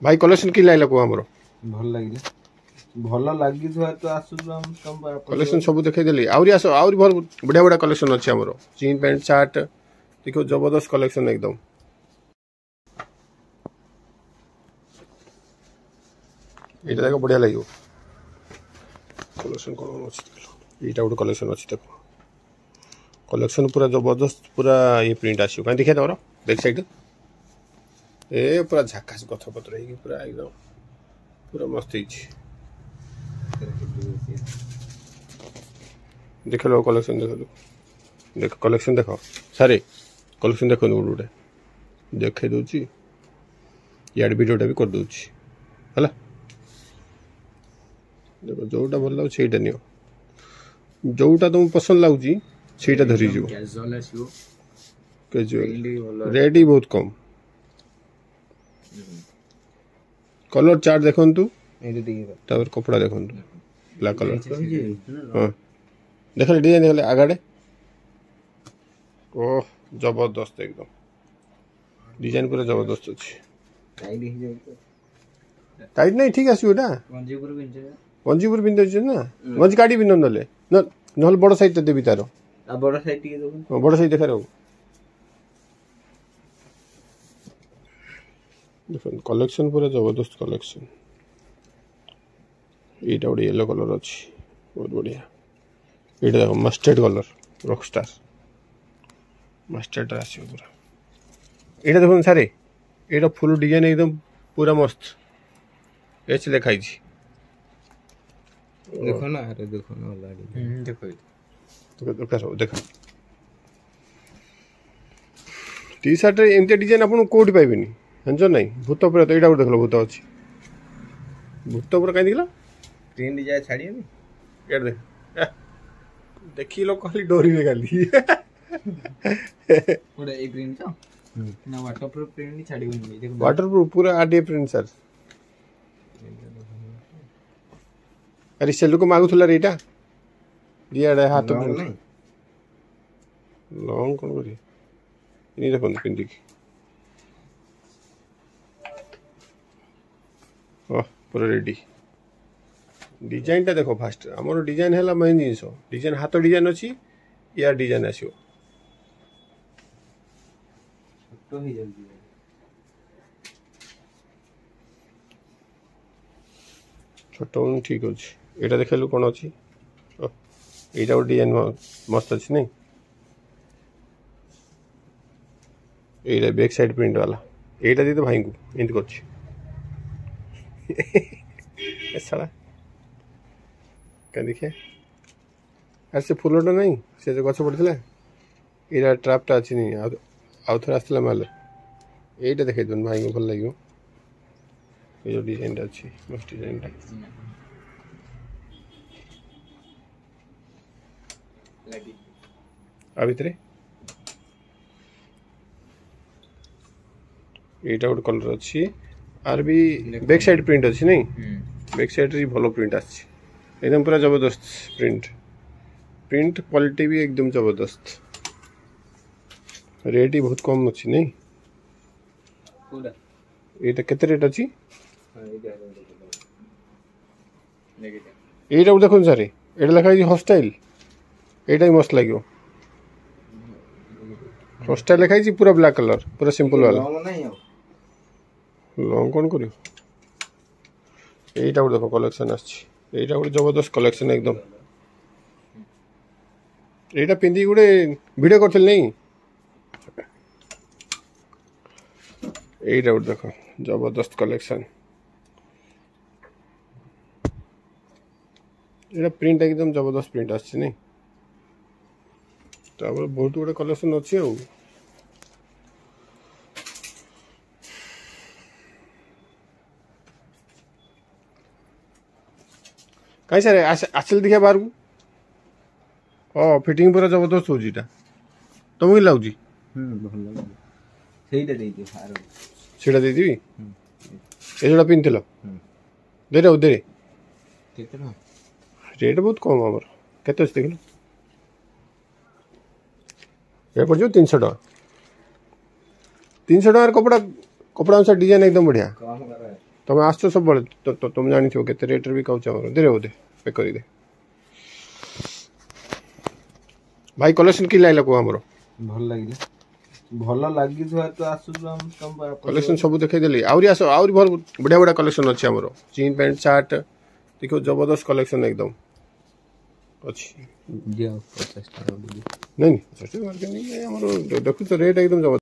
भाई कलेक्शन कि लागला को हमरो भल लागिले भल लागि थुआ तो आसु हम कम कलेक्शन सब देखै देली आउरी आसो आउरी भल बढ़िया बढ़िया कलेक्शन अछि हमरो जीन पैंट शर्ट देखो जबरदस्त कलेक्शन एकदम एटा देखो बढ़िया लागियो कलेक्शन कोन अछि एटा गुड कलेक्शन अछि देखो कलेक्शन पूरा जबरदस्त पूरा ये प्रिंट आसियो काई देखै तोरो बैक साइड ए पूरा झकास गथ पत्र है पूरा एकदम पूरा मस्त है देख लो कलेक्शन देख कलेक्शन देखो सारे कलेक्शन देखो गोटे देखे दूची यार वीडियोटा भी कर दूची हला देखो जोटा भल लागो सेटा नियो जोटा तुम पसंद लागुची सेटा धरी जो कैजुअल रेडी बहुत कम कलर चार्ट देखंतु तापर कपड़ा देखंतु ब्लैक कलर हां देखले डिजाइन देखले आगाडे ओह जबरदस्त एकदम डिजाइन पूरा जबरदस्त अछि टाइट नहीं ठीक आसी ओटा वंजीपुर बिंदु छ ना वंजी काडी बिंदु नले नहल बड़ साइज देबी तारो आ बड़ साइज टिके देखो बड़ साइज देखा रहू देखो कलेक्शन पूरा जबरदस्त कलेक्शन एटा ओडी येलो कलर अछि बहुत बढ़िया एटा देखो मस्टर्ड कलर रॉकस्टार मस्टर्ड आसी पूरा एटा देखो सारे एटा फुल डिजाइन एकदम पूरा मस्त एच देखाई छी देखो ना अरे देखो ना लाडी देखो तो देखो टी शर्ट एमते डिजाइन आपन कोड पाइबेनी हंजो नहीं भूत पर तो एटा देखलो भूत अछि भूत पर काई दिखला ट्रेन जाय छाड़ी में यार देख देखी लो खाली डोरी में खाली पूरा ए प्रिंट तो ना वाटरप्रूफ प्रिंट नहीं छाड़ी बनी देखो वाटरप्रूफ पूरा आरडीए प्रिंट सर अरे सेलु को मागु थला रेटा दिया हाथ प्रिंट नहीं लॉन्ग कोन करी इनी देखो पिंडी की ओह पूरा रेडी डिजाइन टा देखो फास्ट हमरो डिजाइन हैला मेन जिंस डिजाइन हाथ डिजाइन अछि या डिजाइन आसियो तो ही जल्दी छोटो ठीक अछि एटा देखलु कोन अछि एटा डिजाइन मस्त अछि नहीं एटा बैक साइड प्रिंट वाला एटा दे तो भाई को इंत करछि ए साला क्या देखिए ऐसे फुलटा नहीं से जो गछ पड़थिला एटा ट्रैपटा अछि नहीं आउ थोड़ा आस्तला माल एटा देखै दन भाई को भल लागियो ए जो डिजाइन अछि मस्त डिजाइन टा लाडी आ भितरे एटा उड कलर अछि आर भी बैक साइड प्रिंट अछि नहीं बैक साइड री भलो प्रिंट अछि एकदम पूरा जबरदस्त प्रिंट क्वालिटी भी एकदम जबरदस्त रेट ही बहुत कम अछि नहीं पूरा एटा केते रेट अछि एटा देखो सारे एटा लखाई हॉस्टाइल एटा ही मस्त लागियो हॉस्टाइल लखाई पूरा ब्लैक कलर पूरा सिंपल वाला लॉन्ग नहीं हो लॉन्ग कोन करियो एटा देखो कलेक्शन अछि एटा गुड जबरदस्त कलेक्शन एकदम एटा पिंदी गुडे वीडियो करथिल नहीं एटा गुड देखो जबरदस्त कलेक्शन एटा प्रिंट एकदम जबरदस्त प्रिंट आछि नहीं तापर बहुत गुडे कलेक्शन अछि औ कहीं सर आसल देखिए बाहर को हाँ फिटिंग पूरा जबरदस्त हो जीटा तुमको लगुच भल लागे सेटा दे दियो फार सेटा दे दिबी ए जोड़ा पिनथिलो दे रे दे केतना रेट बहुत कम हमर केते अछि देखलो ए पड़ जो 300 टका 300 टका कपड़ा कपड़ा अनुसार डिजाइन एकदम बढ़िया काम कर रहा है तुम आस सब तुम जानी के रेट भी कहूँ दे बोधे पे कर दे भाई कलेक्शन कि लाइला कह आमर भल लगिला भल लगी तो आसुछु हम तम कलेक्शन सब देखई देली आउरी आस आउरी भल बढ़िया बढ़िया कलेक्शन अच्छी आमर जीन पैंट शर्ट देखो जबरदस्त कलेक्शन एकदम अच्छी दिया 50 टाका नहीं 50 टाका नहीं देखो तो रेट एकदम जबरदस्त।